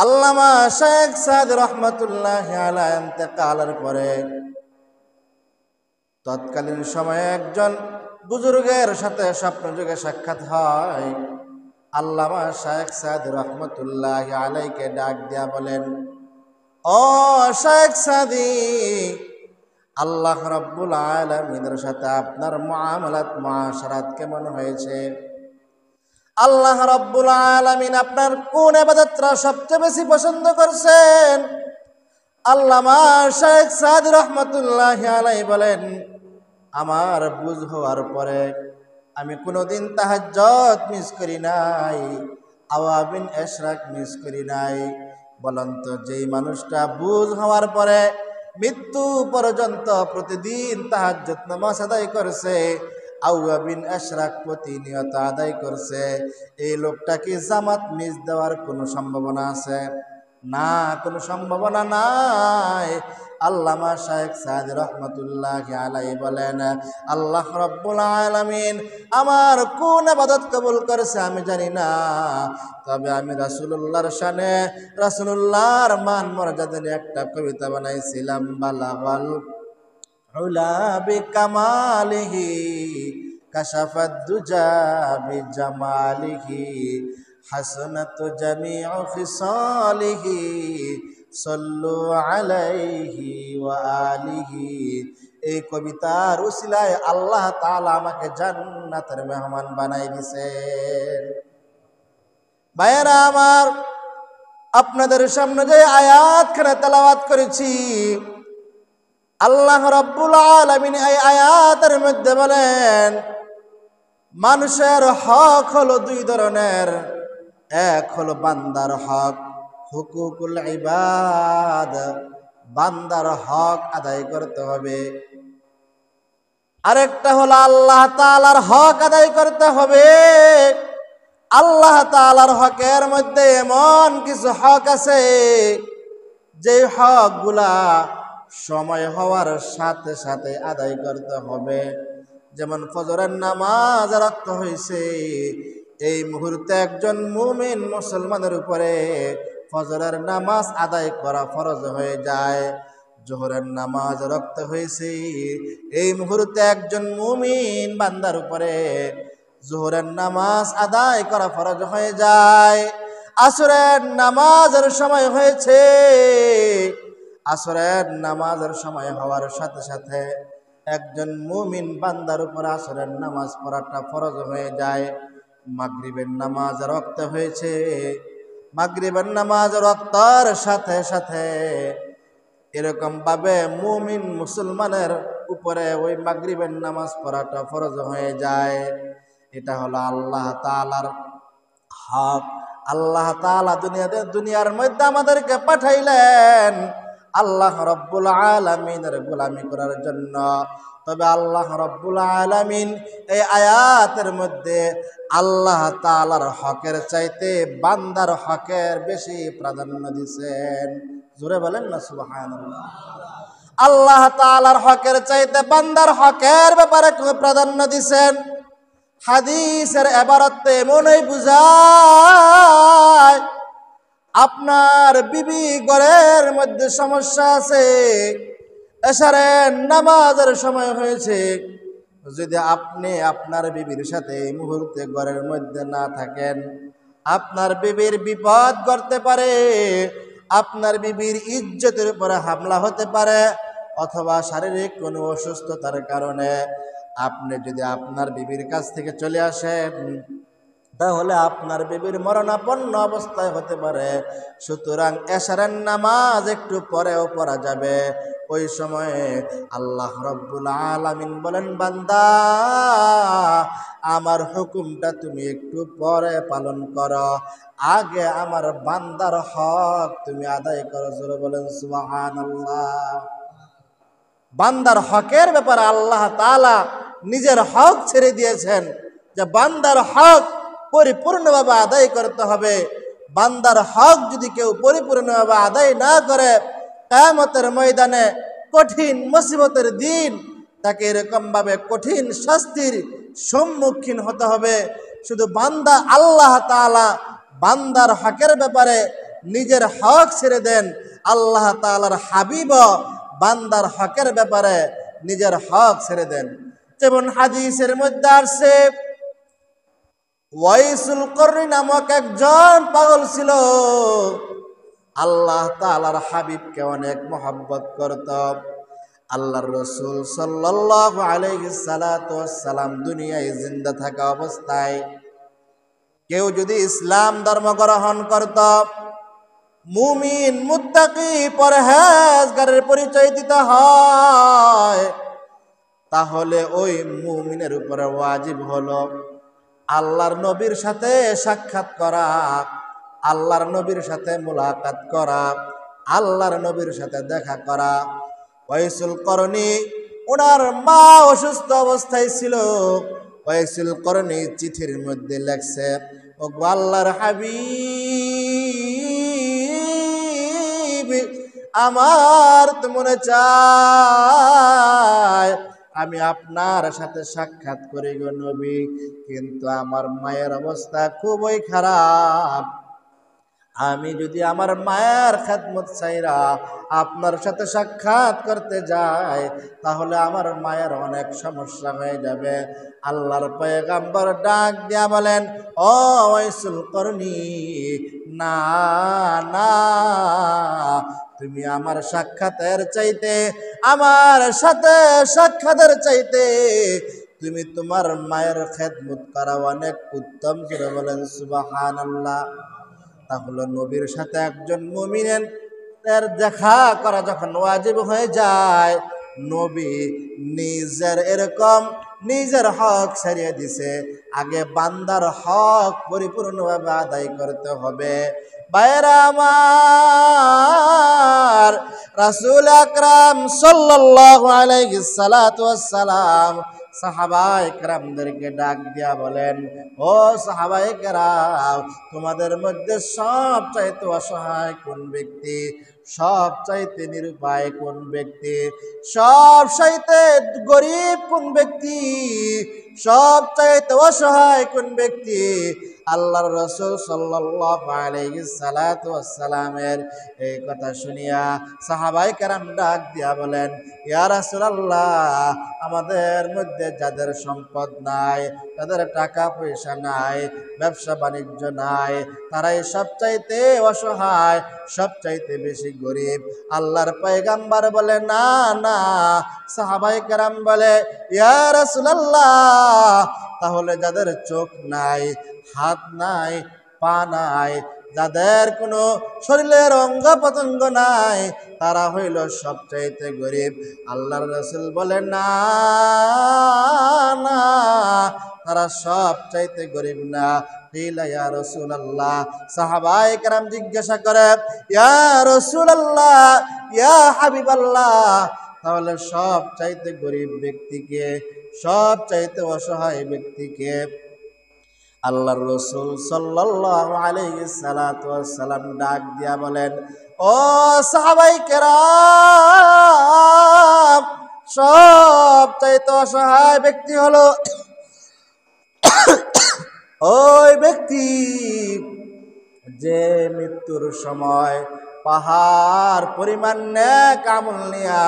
আল্লামা শেখ সাদ রহমতুল্লাহ আলাইহি ইন্তেকালের পরে তৎকালীন সময়ে একজন বুজুর্গের সাথে স্বপ্নযোগে সাক্ষাৎ হয়। আল্লামা শেখ সাদ রহমতুল্লাহ আলাইহিকে ডাক দিয়া বলেন, ও শেখ সাদি, আল্লাহ রাব্বুল আলামিনের সাথে আপনার মুআমালাত মুআশারাত কেমন হয়েছে? আল্লাহ রাব্বুল আলামিন আপনার কোন ইবাদতটা সবচেয়ে বেশি পছন্দ করছেন? আল্লামা শেখ সাদ রহমতুল্লাহ আলাইহি বলেন, আমার বুঝ হওয়ার পরে আমি কোনোদিন তাহাজ্জুদ মিস করি নাই, আওয়াবিন ইশরাক মিস করি নাই। বলেন তো, যেই মানুষটা বুঝ হওয়ার পরে মৃত্যু পর্যন্ত প্রতিদিন তাহাজ্জুদ নামাজ আদায় করছে, আওয়াবিন ইশরাক প্রতিনিয়ত আদায় করছে, এই লোকটা কি জামাত মিস দেওয়ার কোনো সম্ভাবনা আছে? না, কোনো সম্ভাবনা নাই। আল্লামা শেখ সাদ রহমতুল্লাহ আলাইহি বলেন, আল্লাহ রাব্বুল আলামিন আমার কোন ইবাদত কবুল করেছে আমি জানি না, তবে আমি রাসূলুল্লাহর শানে, রাসূলুল্লাহর মান মর্যাদা নিয়ে একটা কবিতা বানাইছিলাম। বালাগাল উলা বিকামালিহি কাশাফাদ দুজা বিজামালিহি হাসনাত জামিউ ফিসালিহি সাল্লু আলাইহি ওয়া আলিহি। এই কবিতার উসিলায় আল্লাহ তাআলা আমাকে জান্নাতের মেহমান বানাই দিয়েছেন। ভাইয়েরা আমার, আপনাদের সামনে যে আয়াতখানা তেলাওয়াত করেছি, আল্লাহ রাব্বুল আলামিন এই আয়াতের মধ্যে বলেন, মানুষের হক হলো দুই ধরনের। এক হলো বান্দার হক, হুকুকুল ইবাদ, বান্দার হক আদায় করতে হবে। আরেকটা হলো আল্লাহ তাআলার হক আদায় করতে হবে। আল্লাহ তাআলার হকের মধ্যে এমন কিছু হক আছে যে হকগুলা সময় হওয়ার সাথে সাথে আদায় করতে হবে। যেমন ফজরের নামাজ রক্ত হয়েছে, এই মুহূর্তে একজন মুমিন মুসলমানের উপরে ফজরের নামাজ আদায় করা ফরজ হয়ে যায়। জোহরের নামাজ রক্ত হয়েছে, এই মুহূর্তে একজন মুমিন বান্দার উপরে জোহরের নামাজ আদায় করা ফরজ হয়ে যায়। আসরের নামাজের সময় হয়েছে, আসরের নামাজের সময় হওয়ার সাথে সাথে একজন মুমিন বান্দার উপর আসরের নামাজ পড়াটা ফরজ হয়ে যায়। মাগরিবের নামাজ রক্ত হয়েছে, মাগরিবের নামাজ রক্তের সাথে সাথে এরকম ভাবে মুমিন মুসলমানের উপরে ওই মাগরিবের নামাজ পড়াটা ফরজ হয়ে যায়। এটা হলো আল্লাহ তাআলার হক। আল্লাহ তাআলা দুনিয়ার মধ্যে আমাদেরকে পাঠাইলেন আল্লাহ রাব্বুল আলামিনের গোলামি করার জন্য। তবে আল্লাহ রাব্বুল আলামিন এই আয়াতের মধ্যে আল্লাহ তাআলার হকের চাইতে বান্দার হকের বেশি প্রাধান্য দিয়েছেন। জোরে বলেন না সুবহানাল্লাহ। আল্লাহ তাআলার হকের চাইতে বান্দার হকের ব্যাপারে প্রাধান্য দিয়েছেন। হাদিসের ইবারতে এমনই বুঝায়, আপনার বিবি ঘরের মধ্যে সমস্যা আছে, এশারের নামাজের সময় হয়েছে, যদি আপনি আপনার বিবির সাথে এই মুহূর্তে ঘরের মধ্যে না থাকেন, আপনার বিবির বিপদ ঘটতে পারে, আপনার বিবির ইজ্জতের উপরে হামলা হতে পারে, অথবা শারীরিক কোনো অসুস্থতার কারণে আপনি যদি আপনার বিবির কাছ থেকে চলে আসেন, তাহলে আপনার বিবির মরণাপন্ন অবস্থায় হতে পারে। সুতরাং এশারের নামাজ একটু পরেও পড়া যাবে। ওই সময়ে আল্লাহ রাব্বুল আলামিন বলেন, বান্দা আমার হুকুমটা তুমি একটু পরে পালন করো, আগে আমার বান্দার হক তুমি আদায় করো। জোরে বলেন সুবহানাল্লাহ। বান্দার হকের ব্যাপারে আল্লাহ তাআলা নিজের হক ছেড়ে দিয়েছেন, যে বান্দার হক পরিপূর্ণভাবে আদায় করতে হবে। বান্দার হক যদি কেউ পরিপূর্ণভাবে আদায় না করে, কিয়ামতের ময়দানে কঠিন মুসিবতের দিন তাকে এরকম ভাবে কঠিন শাস্তির সম্মুখীন হতে হবে। শুধু বান্দা, আল্লাহ তাআলা বান্দার হকের ব্যাপারে নিজের হক ছেড়ে দেন। আল্লাহ তাআলার হাবিব বান্দার হকের ব্যাপারে নিজের হক ছেড়ে দেন। যেমন হাদিসের মধ্যে আসছে, ওয়াইসুল করনি নামক একজন পাগল ছিল, আল্লাহ তাআলার হাবিবকে অনেক মহব্বত করত। আল্লাহর রাসূল সাল্লাল্লাহু আলাইহি সাল্লাতু ওয়াসসালাম দুনিয়ায় জিন্দা থাকা অবস্থায় কেউ যদি ইসলাম ধর্ম গ্রহণ করত, মুমিন মুত্তাকি পরহেজগারের পরিচয় দিতে হয়, তাহলে ওই মুমিনের উপরে ওয়াজিব হলো আল্লাহর নবীর সাথে সাক্ষাৎ করা, আল্লাহর নবীর সাথে মুলাকাত করা, আল্লাহর নবীর সাথে দেখা করা। ওয়াইসুল করনি ওনার মা অসুস্থ অবস্থায় ছিল। ওয়াইসুল করনি চিঠির মধ্যে লেখছে, ও আল্লাহর হাবিব, আমার তো মনে চায় আমি আপনার সাথে সাক্ষাৎ করি গো নবী, কিন্তু আমার মায়ের অবস্থা খুবই খারাপ। আমি যদি আমার মায়ের খেদমত চাইরা আপনার সাথে সাক্ষাৎ করতে যাই, তাহলে আমার মায়ের অনেক সমস্যা হয়ে যাবে। আল্লাহর পয়গম্বর ডাক দিয়া বলেন, ও ওয়াইসুল করনি, না না, তুমি আমার সাক্ষাতের চাইতে, আমার সাথে সাক্ষাতের চাইতে তুমি তোমার মায়ের খেদমত করা অনেক উত্তম। করে বলেন সুবহানাল্লাহ। তাহলে নবীর সাথে একজন মুমিনের দেখা করা যখন ওয়াজিব হয়ে যায়, নবী নিজের এরকম নিজের হক ছাড়িয়ে দিছে, আগে বান্দার হক পরিপূর্ণভাবে আদায় করতে হবে। ভাইরা আমার, রাসূল আকরাম সাল্লাল্লাহু আলাইহি সাল্লাতু ওয়াসসালাম সাহাবায়ে কেরামদেরকে ডাক দিয়া বলেন, ও সাহাবায়ে কেরাম, তোমাদের মধ্যে সবচাইতে অসহায় কোন ব্যক্তি, সবচাইতে নিরুপায় কোন ব্যক্তি, সবচাইতে গরিব কোন ব্যক্তি, সবচাইতে অসহায় কোন ব্যক্তি? আল্লাহর রাসূল সাল্লাল্লাহু আলাইহি সাল্লাতু ওয়াসসালামের এই কথা শুনিয়া সাহাবায়ে কেরাম ডাক দিয়া বলেন, ইয়া রাসূলুল্লাহ, আমাদের মধ্যে যাদের সম্পদ নাই, যাদের টাকা পয়সা নাই, ব্যবসা বাণিজ্য নাই, তারাই সবচাইতে অসহায়, সবচাইতে বেশি গরিব। আল্লাহর পয়গম্বর বলে, না না। সাহাবায়ে কেরাম বলে, ইয়া রাসূলুল্লাহ, তাহলে যাদের চোখ নাই, হাত নাই, পা নাই, যাদের কোনো শরীরের অঙ্গ প্রত্যঙ্গ নাই, তারা হইল সবচাইতে গরিব। আল্লাহর রাসূল বলে, না না, তারা সবচাইতে গরিব না। ইয়া রাসূলুল্লাহ, সাহাবায়ে কেরাম জিজ্ঞাসা করে, ইয়া রাসূলুল্লাহ, ইয়া হাবিবাল্লাহ, তাহলে সবচাইতে গরিব ব্যক্তিকে, সবচাইতে অসহায় ব্যক্তিকে? আল্লাহর রাসূল সাল্লাল্লাহু আলাইহি সাল্লাতু ওয়াসসালাম ডাক দিয়া বলেন, ও সাহাবায়ে কেরাম, সবচাইতে অসহায় ব্যক্তি হলো ওই ব্যক্তি যে মৃত্যুর সময় পাহাড় পরিমাণ নেক আমল নিয়া